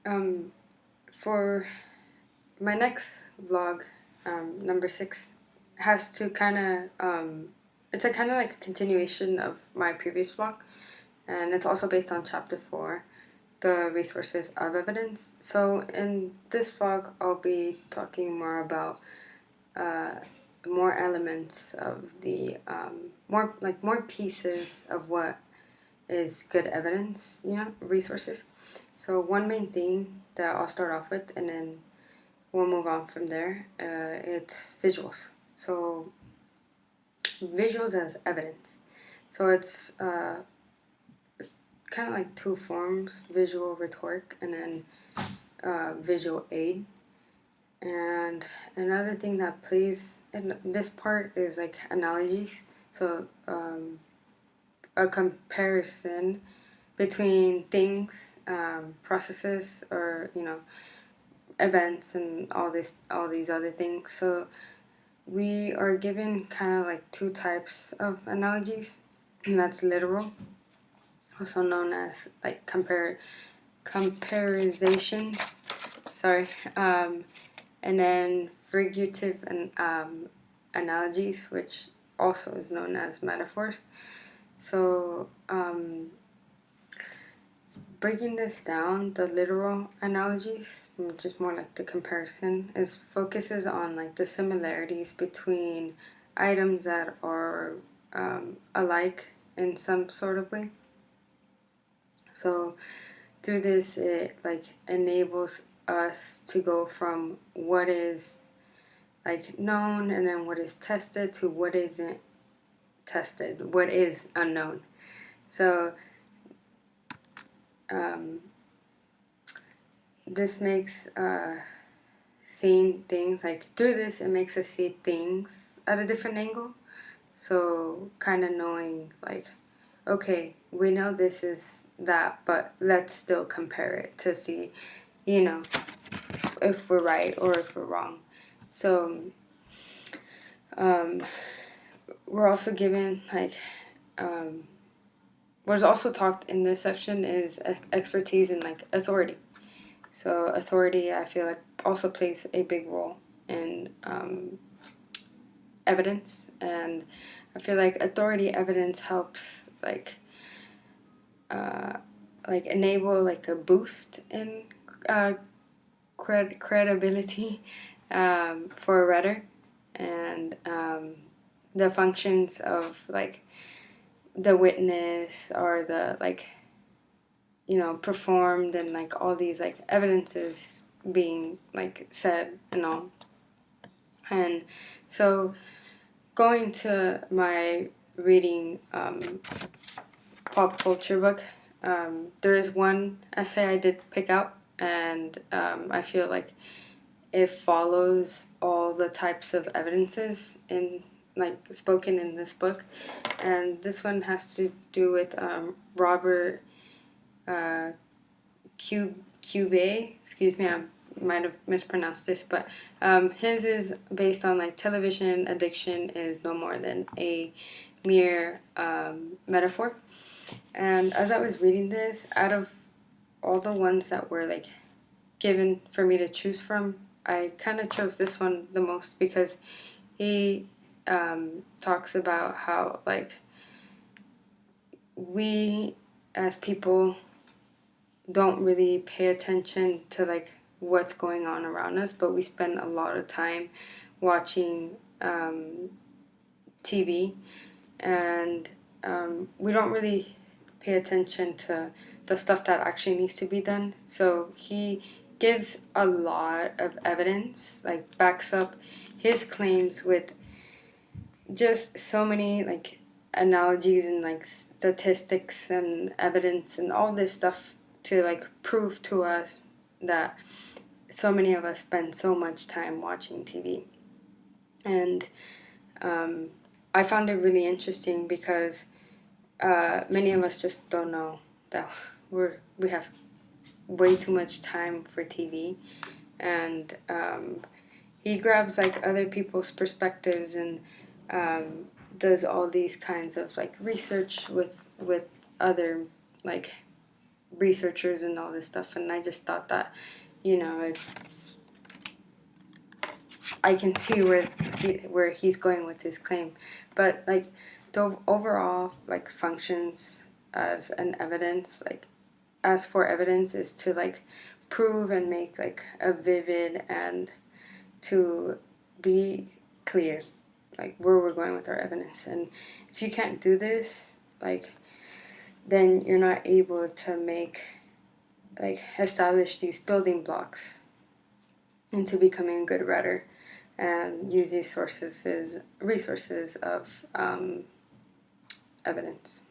Um, for my next vlog, number 6, has to kind of it's a kind of like a continuation of my previous vlog, and it's also based on chapter 4, the resources of evidence. So in this vlog, I'll be talking more about uh, more elements of the more pieces of what is good evidence, resources. So one main thing that I'll start off with, and then we'll move on from there. It's visuals. So visuals as evidence. So it's kind of like two forms: visual rhetoric, and then visual aid. And another thing that plays in this part is like analogies. So a comparison between things, processes, or events, and all these other things. So we are given kind of like two types of analogies, and that's literal, also known as like comparizations. Sorry, and then figurative and analogies, which also is known as metaphors. So breaking this down, the literal analogies, which is more like the comparison, is focuses on like the similarities between items that are alike in some sort of way. So through this, it like enables us to go from what is like known and then what is tested to what isn't tested, what is unknown. So this makes seeing things like through this, it makes us see things at a different angle. So kind of knowing like, okay, we know this is that, but let's still compare it to see, if we're right or if we're wrong. So we're also given like what's also talked in this section is expertise and like authority. So authority, I feel like, also plays a big role in evidence, and I feel like authority evidence helps like enable like a boost in credibility for a reader, and the functions of like the witness or the like performed, and like all these like evidences being like said and all. And so going to my reading pop culture book, there is one essay I did pick out, and I feel like it follows all the types of evidences in like spoken in this book. And this one has to do with Robert Cube. Excuse me, I might have mispronounced this, but his is based on like television addiction is no more than a mere metaphor. And as I was reading this, out of all the ones that were like given for me to choose from, I kind of chose this one the most because he talks about how like we as people don't really pay attention to like what's going on around us, but we spend a lot of time watching TV, and we don't really pay attention to the stuff that actually needs to be done. So he gives a lot of evidence, like backs up his claims with just so many like analogies and like statistics and evidence and all this stuff to like prove to us that so many of us spend so much time watching TV. And I found it really interesting because many of us just don't know that we have way too much time for TV, and he grabs like other people's perspectives and does all these kinds of like research with other like researchers and all this stuff, and I just thought that, it's, I can see where he's going with his claim, but like the overall like functions as an evidence, like as for evidence is to like prove and make like a vivid and to be clear like where we're going with our evidence. And if you can't do this, like then you're not able to make like establish these building blocks into becoming a good writer and use these resources of evidence.